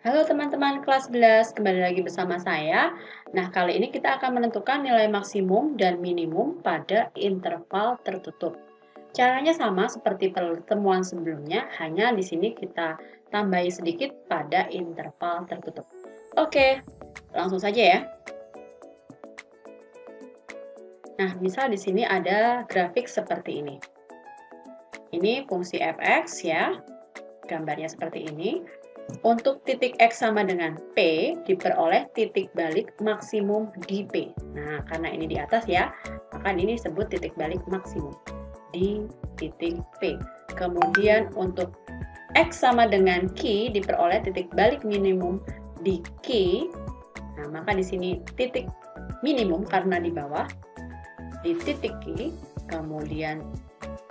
Halo teman-teman kelas 11, kembali lagi bersama saya. Nah, kali ini kita akan menentukan nilai maksimum dan minimum pada interval tertutup. Caranya sama seperti pertemuan sebelumnya, hanya di sini kita tambahi sedikit pada interval tertutup. Oke, langsung saja ya. Nah, misal di sini ada grafik seperti ini. Ini fungsi fx ya, gambarnya seperti ini. Untuk titik X sama dengan P diperoleh titik balik maksimum di P. Nah, karena ini di atas ya, maka ini disebut titik balik maksimum di titik P. Kemudian untuk X sama dengan Q diperoleh titik balik minimum di Q. Nah, maka di sini titik minimum karena di bawah di titik Q. Kemudian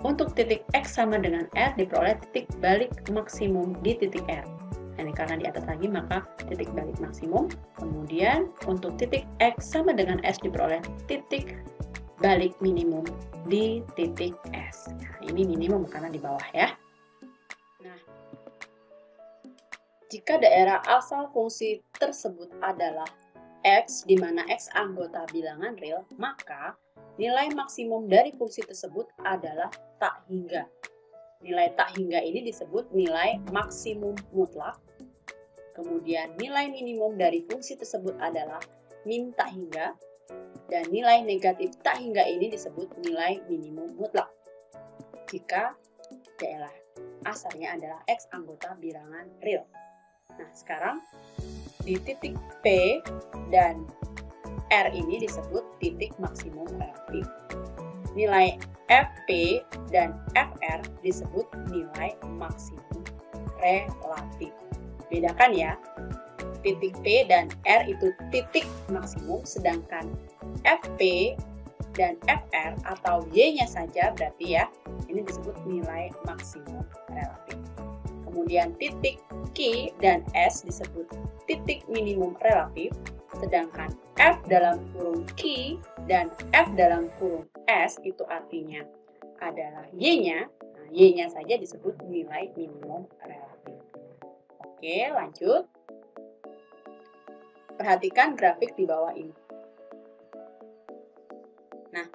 untuk titik X sama dengan R diperoleh titik balik maksimum di titik R. Ini karena di atas lagi maka titik balik maksimum. Kemudian untuk titik X sama dengan S diperoleh titik balik minimum di titik S. Nah, ini minimum karena di bawah ya. Nah, jika daerah asal fungsi tersebut adalah X, di mana X anggota bilangan real, maka nilai maksimum dari fungsi tersebut adalah tak hingga. Nilai tak hingga ini disebut nilai maksimum mutlak. Kemudian nilai minimum dari fungsi tersebut adalah min tak hingga, dan nilai negatif tak hingga ini disebut nilai minimum mutlak. Jika daerah asalnya adalah X anggota bilangan real. Nah, sekarang di titik P dan R ini disebut titik maksimum relatif. Nilai FP dan FR disebut nilai maksimum relatif. Bedakan ya, titik P dan R itu titik maksimum, sedangkan FP dan FR atau Y-nya saja berarti ya, ini disebut nilai maksimum relatif. Kemudian titik Q dan S disebut titik minimum relatif, sedangkan F dalam kurung Q dan F dalam kurung S itu artinya adalah Y-nya, nah, Y-nya saja disebut nilai minimum relatif. Oke, lanjut. Perhatikan grafik di bawah ini. Nah,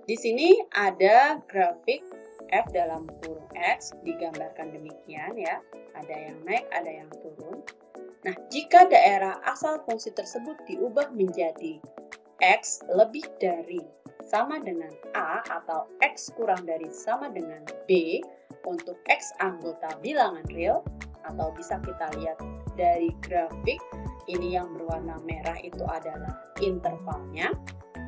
di sini ada grafik F dalam kurung X, digambarkan demikian ya. Ada yang naik, ada yang turun. Nah, jika daerah asal fungsi tersebut diubah menjadi X lebih dari sama dengan A atau X kurang dari sama dengan B untuk X anggota bilangan real, atau bisa kita lihat dari grafik ini yang berwarna merah itu adalah intervalnya,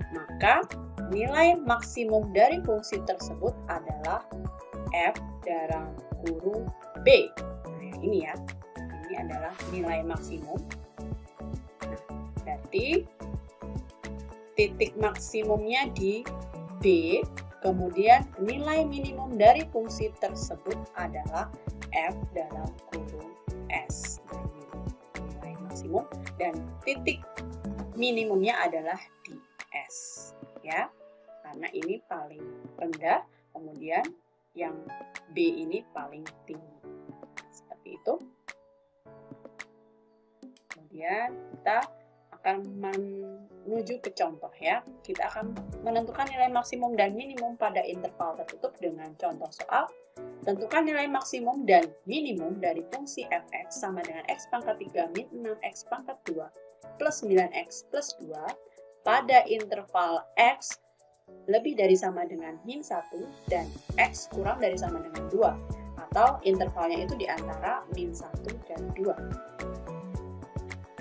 maka nilai maksimum dari fungsi tersebut adalah F dalam kurung B. Nah, ini ya, ini adalah nilai maksimum. Nah, berarti titik maksimumnya di B, kemudian nilai minimum dari fungsi tersebut adalah F dalam kurung S. Nah, ini nilai maksimum dan titik minimumnya adalah di S ya, karena ini paling rendah, kemudian yang B ini paling tinggi. Seperti itu. Kemudian kita akan menuju ke contoh ya. Kita akan menentukan nilai maksimum dan minimum pada interval tertutup dengan contoh soal. Tentukan nilai maksimum dan minimum dari fungsi fx sama dengan x pangkat 3 min 6x pangkat 2 plus 9x plus 2 pada interval x lebih dari sama dengan min 1 dan x kurang dari sama dengan 2, atau intervalnya itu di antara min 1 dan 2.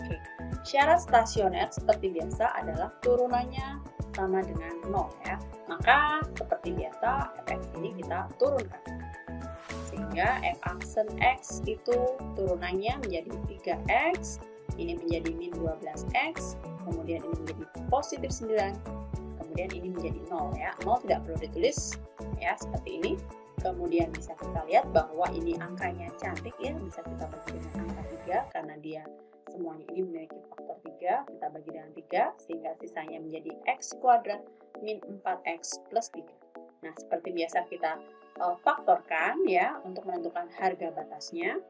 Oke. Syarat stasioner seperti biasa adalah turunannya sama dengan 0 ya. Maka seperti biasa fx ini kita turunkan. Sehingga f aksen x itu turunannya menjadi 3x, ini menjadi min 12x, kemudian ini menjadi positif 9, kemudian ini menjadi 0 ya. 0 tidak perlu ditulis ya, seperti ini. Kemudian bisa kita lihat bahwa ini angkanya cantik ya, bisa kita bagi dengan angka 3 karena dia semuanya ini memiliki faktor 3, kita bagi dengan 3 sehingga sisanya menjadi x kuadrat min 4x plus 3. Nah, seperti biasa kita faktorkan ya untuk menentukan harga batasnya,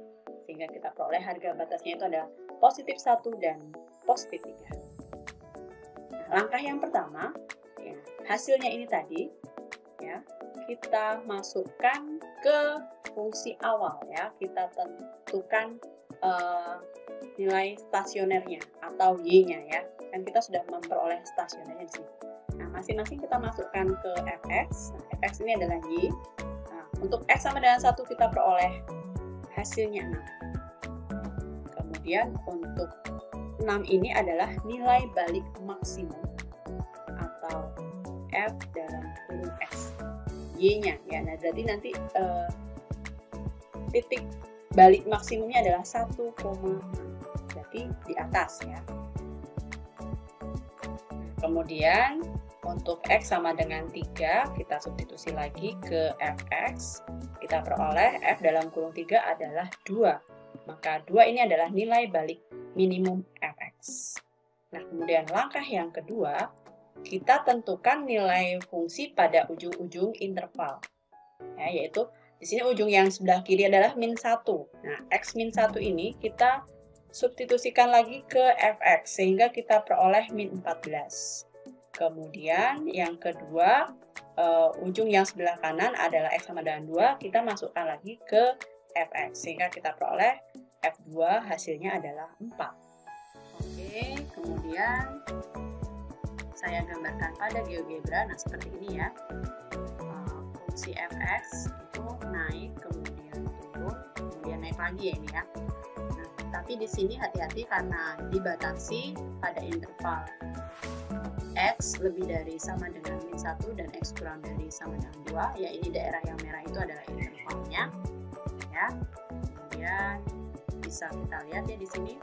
sehingga kita peroleh harga batasnya itu ada positif 1 dan positif 3. Nah, langkah yang pertama, ya, hasilnya ini tadi, ya, kita masukkan ke fungsi awal, ya, kita tentukan nilai stasionernya atau Y-nya, ya, kan kita sudah memperoleh stasionernya di sini. Nah, masing-masing kita masukkan ke fx. Nah, fx ini adalah Y. Nah, untuk x sama dengan 1 kita peroleh hasilnya 6. Kemudian untuk 6 ini adalah nilai balik maksimum atau f dalam kurung x. Y-nya, ya. Nah, berarti nanti titik balik maksimumnya adalah 1,6. Berarti di atas, ya. Kemudian untuk x sama dengan 3, kita substitusi lagi ke fx. Kita peroleh f dalam kurung 3 adalah 2. Maka 2 ini adalah nilai balik minimum fx. Nah, kemudian langkah yang kedua, kita tentukan nilai fungsi pada ujung-ujung interval. Ya, yaitu di sini ujung yang sebelah kiri adalah min 1. Nah, x min 1 ini kita substitusikan lagi ke fx sehingga kita peroleh min 14. Kemudian yang kedua, ujung yang sebelah kanan adalah x sama dengan 2, kita masukkan lagi ke fx sehingga kita peroleh f2 hasilnya adalah 4. Oke, kemudian saya gambarkan pada GeoGebra. Nah, seperti ini, ya. Fungsi fx itu naik, kemudian turun, kemudian naik lagi, ya, ini, ya. Tapi di sini hati-hati karena dibatasi pada interval x lebih dari sama dengan min 1 dan x kurang dari sama dengan 2. Ya, ini daerah yang merah itu adalah intervalnya, ya. Kemudian bisa kita lihat, ya, di sini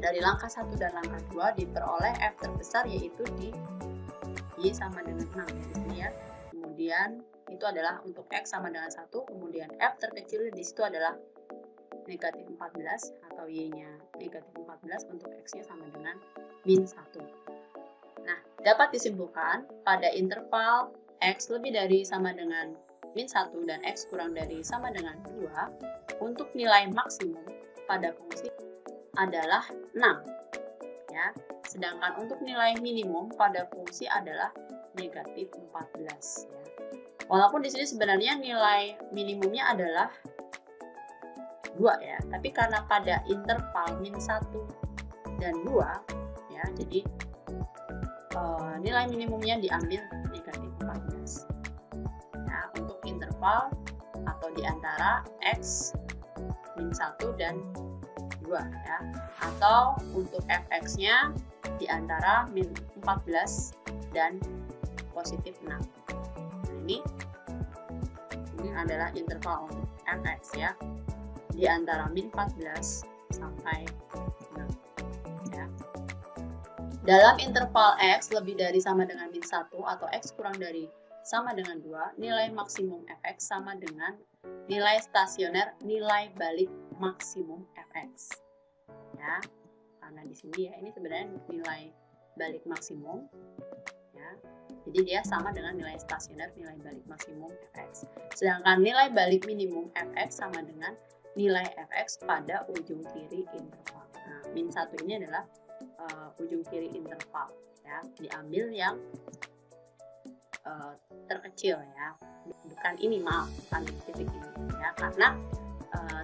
dari langkah 1 dan langkah 2 diperoleh f terbesar yaitu di y sama dengan 6, ya, di sini, ya. Kemudian itu adalah untuk x sama dengan 1, kemudian f terkecil di situ adalah negatif 14 atau y-nya negatif 14 untuk x-nya sama dengan min 1. Nah, dapat disimpulkan pada interval x lebih dari sama dengan min 1 dan x kurang dari sama dengan 2, untuk nilai maksimum pada fungsi adalah 6. Ya. Sedangkan untuk nilai minimum pada fungsi adalah negatif 14. Ya. Walaupun di sini sebenarnya nilai minimumnya adalah 2, ya, tapi karena pada interval min 1 dan 2, ya, jadi nilai minimumnya diambil negatif 14. Ya, untuk interval atau di antara x min 1 dan 2, ya, atau untuk fx-nya di antara min 14 dan positif 6. Nah, ini adalah interval untuk fx, ya, di antara min 14 sampai 6. Ya. Dalam interval x lebih dari sama dengan min 1 atau x kurang dari sama dengan 2, nilai maksimum fx sama dengan nilai stasioner nilai balik maksimum fx. Ya, karena di sini, ya, ini sebenarnya nilai balik maksimum, ya. Jadi dia sama dengan nilai stasioner nilai balik maksimum fx. Sedangkan nilai balik minimum fx sama dengan nilai fx pada ujung kiri interval. Nah, min 1 ini adalah ujung kiri interval, ya, diambil yang terkecil, ya, bukan ini, maaf, bukan titik ini, ya, karena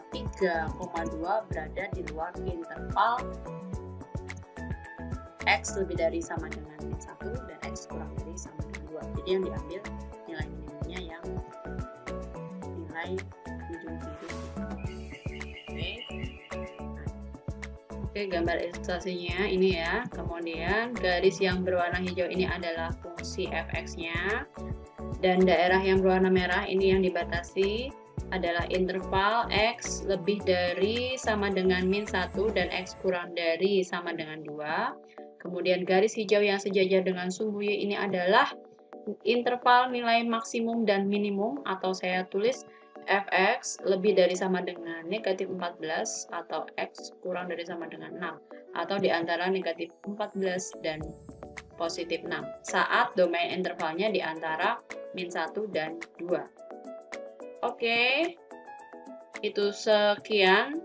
3,2 berada di luar interval x lebih dari sama dengan min 1 dan x kurang dari sama dengan 2. Jadi yang diambil nilai minimumnya yang nilai ujung kiri. Oke, gambar ilustrasinya ini, ya. Kemudian garis yang berwarna hijau ini adalah fungsi fx-nya, dan daerah yang berwarna merah ini yang dibatasi adalah interval x lebih dari sama dengan min 1 dan x kurang dari sama dengan 2. Kemudian garis hijau yang sejajar dengan sumbu y ini adalah interval nilai maksimum dan minimum, atau saya tulis fx lebih dari sama dengan negatif 14 atau x kurang dari sama dengan 6, atau di antara negatif 14 dan positif 6 saat domain intervalnya di antara min 1 dan 2. Oke, itu sekian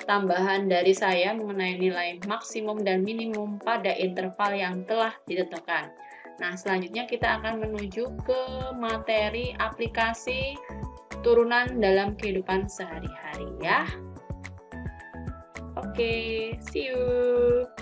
tambahan dari saya mengenai nilai maksimum dan minimum pada interval yang telah ditentukan. Nah, selanjutnya kita akan menuju ke materi aplikasi turunan dalam kehidupan sehari-hari ya. Oke, see you.